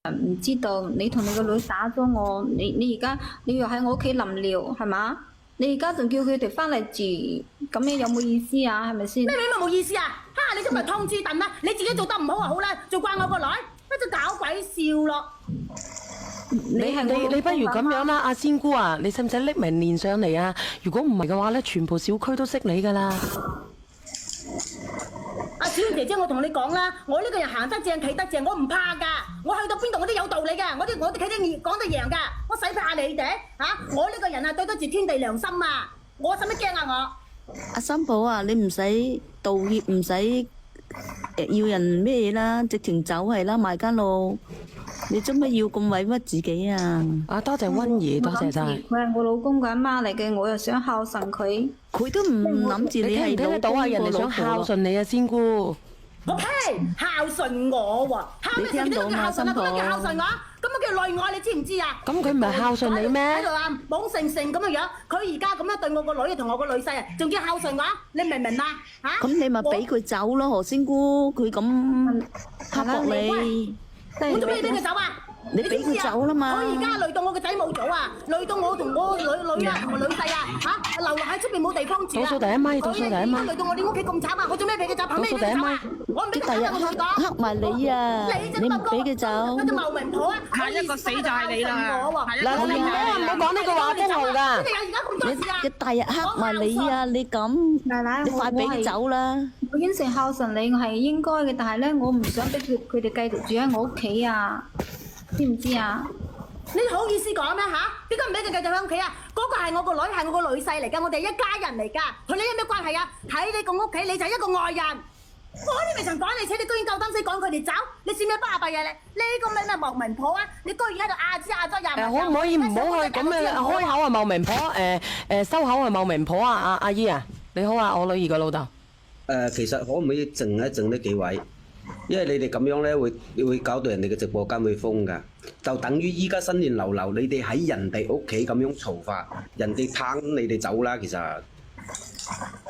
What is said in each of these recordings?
唔知道你同你個女打咗我，你而家你又喺我屋企臨聊係嘛？你而家仲叫佢哋翻嚟住，咁樣有冇意思啊？係咪先？咩冇意思啊？哈！你今日通知燉啦，你自己做得唔好啊好啦，仲怪我個女，乜就搞鬼笑咯！你不如咁樣啦，阿仙姑啊，你使唔使匿名連上嚟啊？如果唔係嘅話咧，全部小區都識你噶啦。阿小燕姐姐，我同你講啦，我呢個人行得正企得正，我唔怕㗎。我去到邊度我都有道理㗎，我哋企得講得贏㗎，我使怕你哋嚇？我呢個人啊對得住天地良心啊，我使乜驚啊我？阿三寶啊，你唔使道歉，唔使要人咩嘢啦，直情走係啦，埋間路。你做乜要咁委屈自己啊？啊，多謝溫儀，多謝晒。佢係我老公嘅阿媽嚟嘅，我又想孝順佢。佢都唔諗住你聽唔聽得到啊？人哋想孝順你啊，仙姑。我呸！孝順我喎，孝咩事都叫孝順啊？咁樣叫孝順我？咁樣叫內愛，你知唔知啊？咁佢唔係孝順你咩？喺度啊，懵盛盛咁嘅樣，佢而家咁樣對我個女同我個女婿啊，仲叫孝順我？你明唔明啊？嚇！咁你咪俾佢走咯，何仙姑，佢咁刻薄你。我做咩俾佢走啊？你俾佢走啦嘛！我而家累到我個仔冇咗啊，累到我同我女啊同埋女婿啊嚇，留喺出邊冇地方住啊！倒數第一咪，倒數第一咪。累到我哋屋企咁慘啊！我做咩俾佢走？憑咩俾佢走啊？我唔俾佢走啊！我同你講，黑埋你啊！你唔俾佢走，嗰隻茂名婆啊！下一個死就係你啦！嗱，你唔好講呢句話都好㗎。你而家咁多事啊！你第日黑埋你啊！你咁，奶奶，你快俾佢走啦！我應承孝順你，我係應該嘅，但係咧，我唔想俾佢哋繼續住喺我屋企啊！知唔知啊？你好意思講咩嚇？點解唔俾佢繼續喺屋企啊？嗰個係我個女，係我個女婿嚟㗎，我哋一家人嚟㗎，同你有咩關係啊？喺你個屋企你就係一個外人，我都未曾趕你，且你居然夠膽死趕佢哋走，你算咩巴閉啊你？呢個咩茂名婆啊？你居然喺度亞支亞咗人！可唔可以唔好去咁樣開口係茂名婆，收口係茂名婆啊？阿姨啊，你好啊，我女兒個老豆。其實可唔可以靜一靜呢幾位？因為你哋咁樣咧，會搞到人哋嘅直播間會封㗎，就等於依家新年流流，你哋喺人哋屋企咁樣嘈法，人哋撐你哋走啦，其實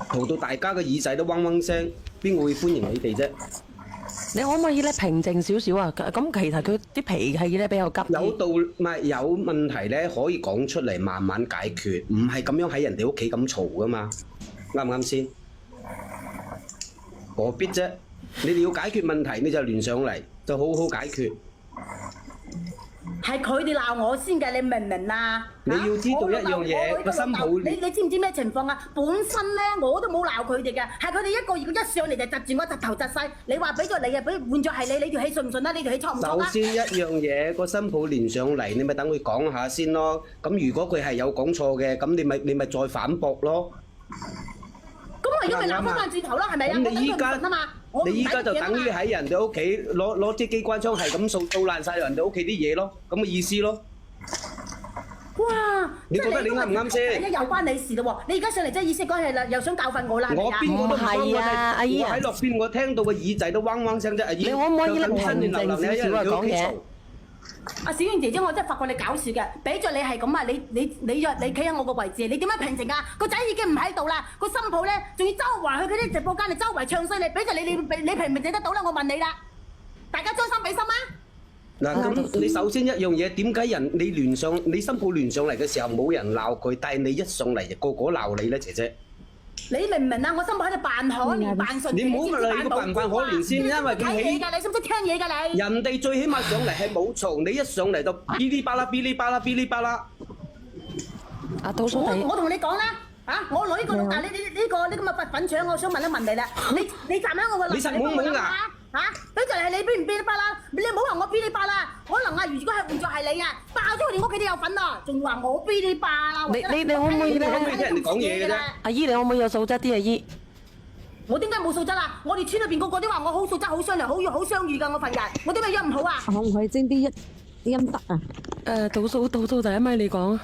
嘈到大家嘅耳仔都嗡嗡聲，邊個會歡迎你哋啫？你可唔可以咧平靜少少啊？咁其實佢啲脾氣咧比較急。有問題咧，可以講出嚟慢慢解決，唔係咁樣喺人哋屋企咁嘈㗎嘛，啱唔啱先？何必啫？你哋要解決問題，你就聯上嚟，就好好解決。係佢哋鬧我先嘅，你明唔明啊？你要知道一樣嘢，個新抱你知唔知咩情況啊？本身咧我都冇鬧佢哋嘅，係佢哋一個一上嚟就窒住我窒頭窒勢。你話俾咗你啊，俾換咗係你條氣信唔信啊？你條氣錯唔錯啊？首先一樣嘢，個新抱連上嚟，你咪等佢講下先咯。咁如果佢係有講錯嘅，咁你咪再反駁咯。咁我而家咪鬧翻轉頭咯，係咪啊？咁你依家就等於喺人哋屋企攞支機關槍係咁掃爛曬人哋屋企啲嘢咯，咁嘅意思咯。哇！你覺得你啱唔啱先？又關你事咯喎！你而家上嚟即係意思講係啦，又想教訓我啦，我邊個都唔係啊，阿姨我喺落邊，我聽到個耳仔都嗡嗡聲啫。阿姨，你可唔可以咧平靜少少啊講嘢？阿小燕姐姐，我真係發覺你搞笑嘅，俾咗你係咁啊！你企喺我個位置，你點樣平靜啊？個仔已經唔喺度啦，個新抱咧仲要周圍去佢啲直播間嚟周圍唱衰你，俾咗你平唔平靜得到啦？我問你啦，大家將心比心啊！嗱，咁你首先一樣嘢，點解你新抱聯上嚟嘅時候冇人鬧佢，但係你一上嚟就個個鬧你咧，姐姐？你明唔明啊？我新抱喺度扮可憐扮順，你唔好嚟個扮唔扮可憐先，因為佢睇嘢㗎，你識唔識聽嘢㗎你？人哋最起碼上嚟係冇嘈，你一上嚟就噼里啪啦、噼里啪啦、噼里啪啦。啊，倒數第一。我同你講啦，嚇！我攞呢個呢咁嘅粉腸，我想問一問你啦，你站喺我個立場，你幫我諗下嚇，佢就係你噼唔噼里啪啦，你唔好話我噼里啪啦，可能啊，如果係換作係你啊，爆咗佢哋屋企都有份啊，仲話我噼里啪啦。你可唔可以咧？可唔可以聽人哋講嘢嘅啫？阿姨，你可唔可以有素質啲？阿姨，我點解冇素質啊？我哋村裏邊個個都話我好素質、好商量、好相遇㗎，我份人，我點解樣唔好啊？可唔可以精啲陰德啊？倒數第一咪你講啊！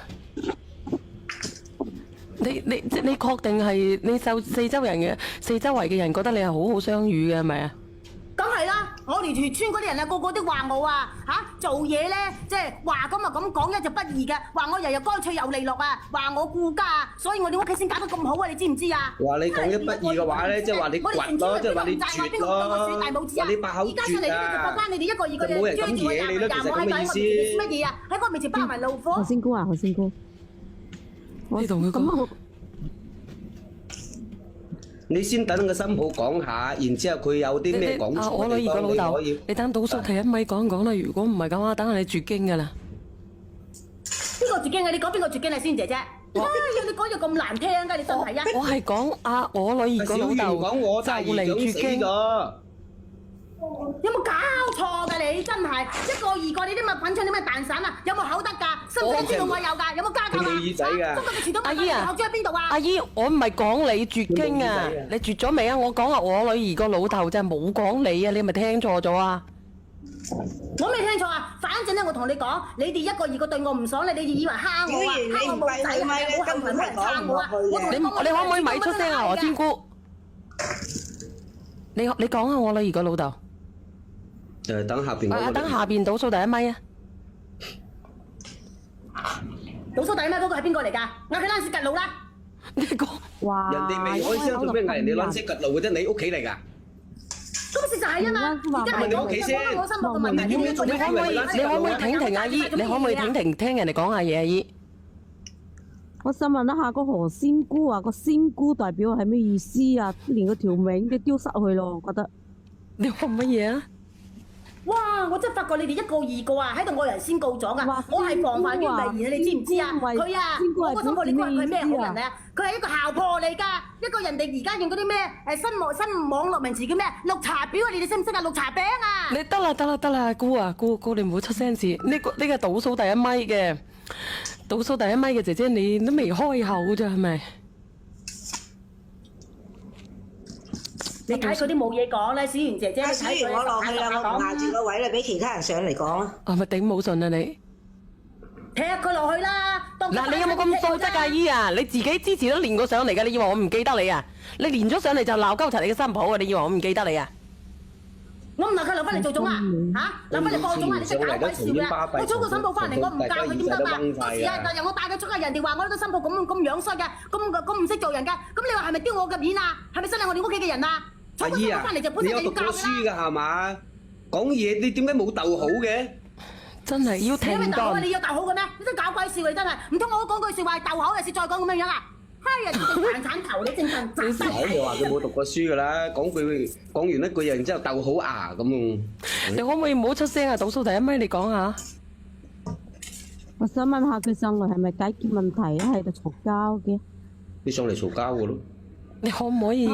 你確定係你就四周圍嘅人覺得你係好好相遇嘅係咪啊？梗係啦，我哋條村嗰啲人啊，個個都話我啊做嘢咧，即係話咁啊咁講一就不二嘅，話我日日乾脆又利落啊，話我顧家啊，所以我哋屋企先搞得咁好啊，你知唔知啊？話你講一不二嘅話咧，即係話你掘咯，即係話你絕咯，話你百口絕啊！你哋一個二個就冇人敢惹你咯，其實咁嘅意思。乜嘢啊？喺我面前包埋怒火。何仙姑啊，何仙姑，你同佢講。咁我你先等個新抱講下，然之後佢有啲咩講錯我女兒個老豆，你等倒數第一咪講講啦。如果唔係咁啊，等下你絕經噶啦。邊個絕經啊？你講邊個絕經啊？仙姐姐？你講嘢咁難聽㗎，你真係啊！我係講我女兒個老豆講我大姨丈死咗。有冇搞錯㗎你？真係一個二個你啲咪品出啲咩蛋散啊？有冇口德㗎？識唔識知道我有㗎？有冇家教啊？佢冇耳仔㗎。阿姨啊，學咗喺邊度啊？阿姨，我唔係講你絕經啊，你絕咗未啊？我講下我女兒個老豆就冇講你啊，你係咪聽錯咗啊？我未聽錯啊！反正咧，我同你講，你哋一個二個對我唔爽咧，你哋以為蝦我啊？蝦我冇仔係咪？冇後份冇人撐我啊！你可唔可以咪出聲啊，何仙姑？你講下我女兒個老豆。等下邊等下邊倒數第一咪啊！倒數第一咪嗰個係邊個嚟㗎？嗌佢躝屍趌路啦！你講哇，人哋未開聲做咩嗌人哋躝屍趌路嘅啫？你屋企嚟㗎？咁事實係啊嘛！而家係你屋企先。我心目嘅問題點樣做？你可唔可以停停阿姨？你可唔可以停停聽人哋講下嘢，阿姨？我想問一下個何仙姑啊，個仙姑代表係咩意思啊？連個條名都丟失去咯，我覺得。你講乜嘢啊？哇！我真係發覺你哋一個二個啊，喺度惡人先告狀啊！我係防範於未然啊，你知唔知啊？佢啊，我嗰種我你估佢係咩好人啊？佢係一個姣婆嚟㗎，一個人哋而家用嗰啲咩新網絡名詞叫咩綠茶婊啊？你哋識唔識啊？綠茶餅啊！你得啦，姑啊，姑你唔好出聲字。呢個倒數第一咪嘅，倒數第一咪嘅姐姐，你都未開口咋係咪？你睇佢啲冇嘢講咧，小圓姐姐，你睇佢我落去啦，我唔壓住個位啦，俾其他人上嚟講啦。係咪頂冇順啊你？踢佢落去啦！嗱，你有冇咁素質㗎姨啊？你自己之前都練過上嚟㗎，你以為我唔記得你啊？你練咗上嚟就鬧鳩齊你嘅新抱啊！你以為我唔記得你啊？我唔鬧佢留翻嚟做種啊！留翻嚟播種啊！你真搞鬼笑啦！我娶個新抱翻嚟，我唔教佢點得啊？到時啊，由我帶佢出去，人哋話我呢個新抱咁樣衰嘅，咁唔識做人嘅，咁你話係咪丟我嘅面啊？係咪失禮我哋屋企嘅人啊？阿姨啊，你有讀過書㗎係嘛？講嘢你點解冇逗好嘅？真係要停頓。你有逗好嘅咩？你真搞鬼笑你真係，唔通我講句説話逗口，有時再講咁樣樣啊？閪啊！你正鏟頭，你正份雜閪。我就話佢冇讀過書㗎啦，講完一句然之後逗好牙咁。你可唔可以唔好出聲啊？倒數第一咪你講下。我想問下佢上嚟係咪解決問題啊？喺度嘈交嘅。你上嚟嘈交㗎咯？你可唔可以？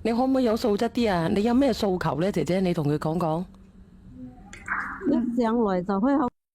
你可唔可以有素質啲啊？你有咩訴求咧，姐姐？你同佢講講。一上來就開口。